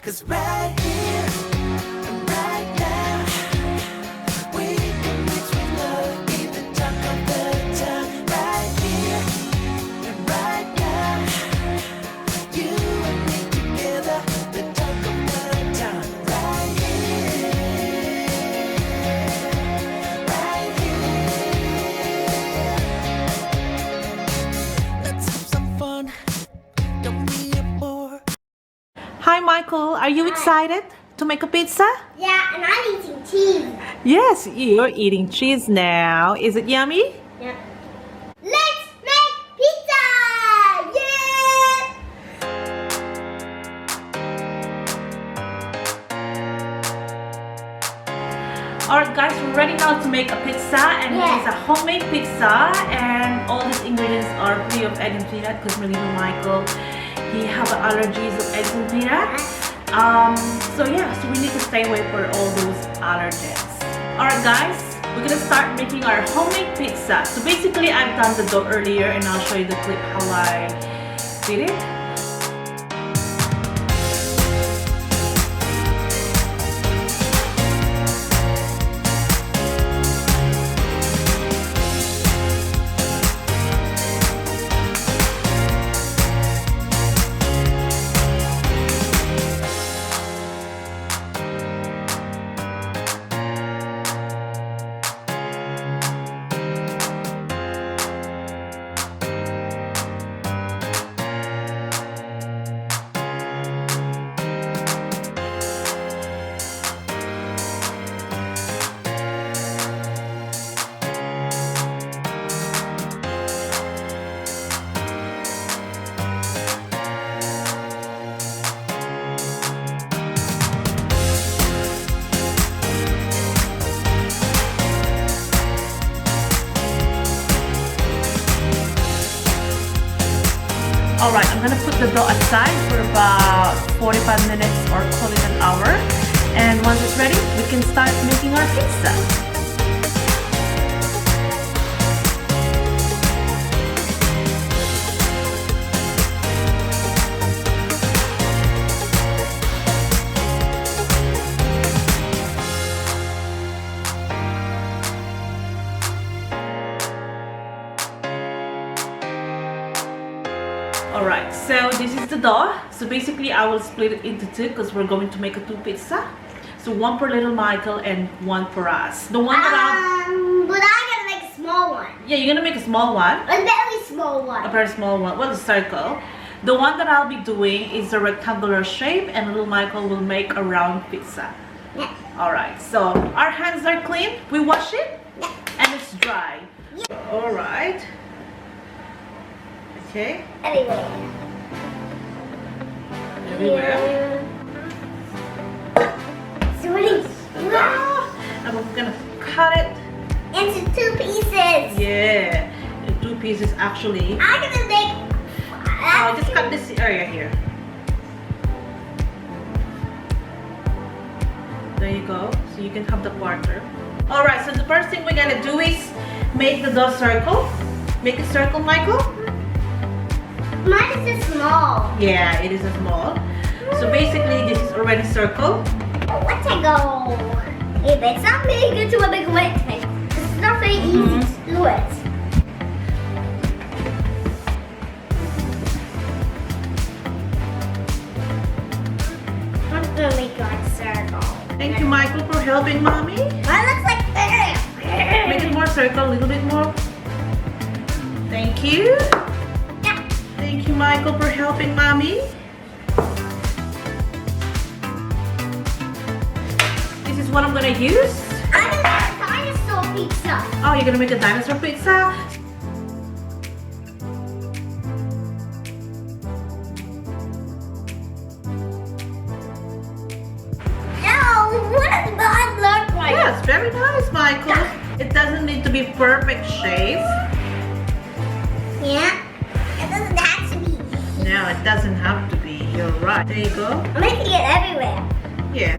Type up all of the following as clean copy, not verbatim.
'Cause right here and right now, we can mix with love, be the talk of the town. Right here and right now, you and me together, the talk of the town. Right here, right here. Let's have some fun. Don't be a bore. Hi Michael, are you excited to make a pizza? Yeah, and I'm eating cheese. Yes, you're eating cheese now. Is it yummy? Yeah. Let's make pizza! Yeah! Alright guys, we're ready now to make a pizza, and Yes. it's a homemade pizza, and all these ingredients are free of egg and peanut because my little Michael, he have allergies of eggs and peanut. So yeah, so we need to stay away for all those allergens. Alright guys, we're gonna start making our homemade pizza. So basically I've done the dough earlier and I'll show you the clip how I did it. Alright, I'm gonna put the dough aside for about 45 minutes or call it an hour. And once it's ready, we can start making our pizza. Alright, so this is the dough. So basically I will split it into two because we're going to make a two pizza. So one for little Michael and one for us. The one that but I'm gonna make a small one. yeah, you're gonna make a small one. A very small one. A very small one. Well, a circle. The one that I'll be doing is a rectangular shape, and little Michael will make a round pizza. Yeah. Alright, so our hands are clean. We wash it Yeah. and it's dry. Yeah. Alright. Okay. Anyway. Everywhere. So what is And we're gonna cut it. into two pieces. Yeah. In two pieces actually. I'm gonna make. Just cut this area here. There you go. So you can have the quarter. Alright, so the first thing we're gonna do is make the dough circle. Make a circle, Michael. Mine is just small. Yeah, it is a small. So basically this is already circle. Let's go. If it's not big, it's a big way. It's not very easy to do it. I'm gonna make like a circle. Thank you, Michael, for helping mommy. Mine looks like Make it more circle, a little bit more. Thank you. Yeah. Thank you, Michael, for helping mommy. This is what I'm gonna use. I'm gonna make a dinosaur pizza. Oh, you're gonna make a dinosaur pizza? What does God look like? Yes, very nice, Michael. It doesn't need to be perfect shape. Yeah. It doesn't have to be. No, it doesn't have to be. You're right. There you go. I'm making it everywhere. Yeah.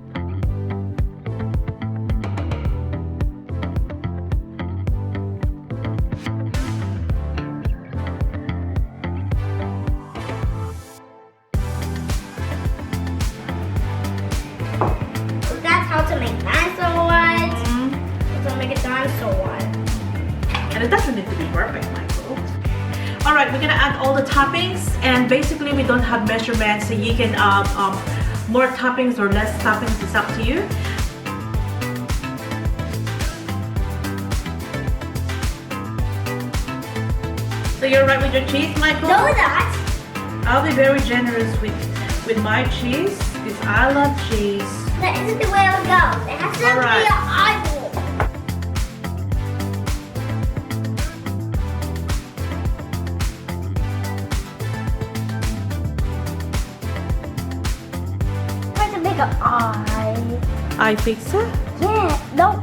dinosaur. And it doesn't need to be perfect, Michael. Alright, we're gonna add all the toppings, and basically we don't have measurements, so you can more toppings or less toppings, it's up to you. So you're right with your cheese, Michael? No, that. I'll be very generous with my cheese because I love cheese. That isn't the way it goes. It has to be Alright. an eyeball. Trying to make an eye. Eye pizza? Yeah, no,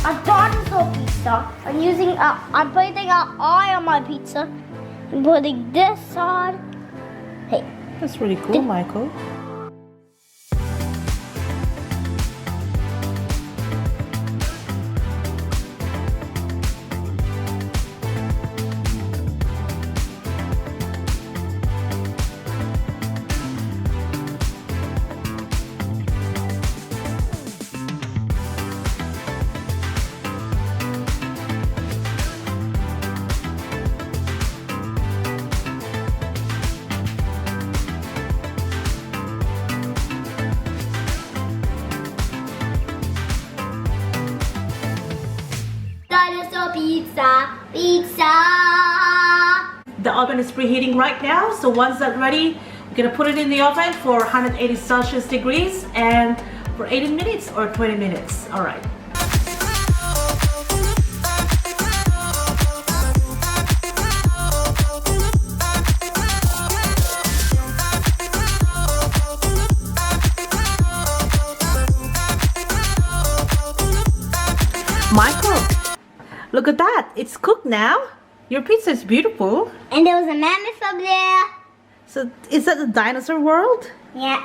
a dinosaur pizza. I'm putting an eye on my pizza. I'm putting this on. Hey, That's really cool, Michael. dinosaur pizza, pizza. The oven is preheating right now, so once that's ready, we're gonna put it in the oven for 180 Celsius degrees and for 18 minutes or 20 minutes. All right. Michael, look at that. It's cooked now. Your pizza is beautiful. And there was a mammoth up there. So is that the dinosaur world? Yeah,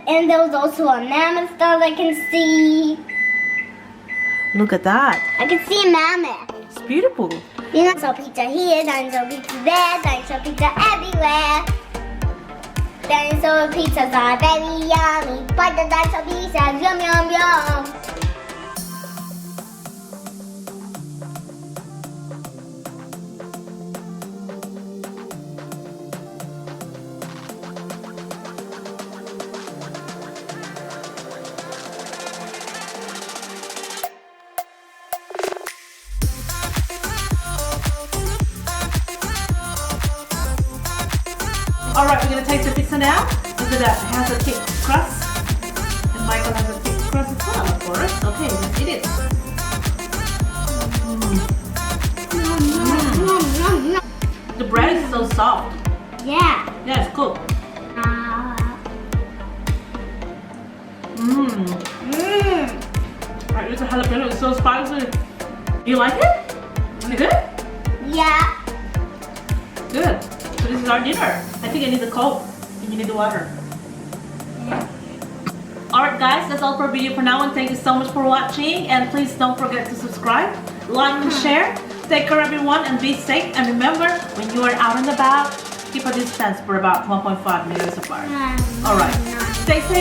and there was also a mammoth that I can see. Look at that. I can see a mammoth. It's beautiful. Dinosaur pizza here, dinosaur pizza there, dinosaur pizza everywhere. Dinosaur pizzas are very yummy, but the dinosaur pizzas yum yum yum. All right, we're gonna taste the pizza now. Look at that. It has a thick crust, and Michael has a thick crust as well, of course. Okay, let's eat it. The bread is so soft. Yeah. Yeah, it's cool. Mmm. Alright, this jalapeno is so spicy. You like it? Is it good? Yeah. Good. So this is our dinner. I think I need the Coke and you need the water. Alright guys, that's all for our video for now, and thank you so much for watching, and please don't forget to subscribe, like and share. Take care everyone and be safe, and remember, when you are out and about, keep a distance for about 1.5 meters apart. Alright, stay safe.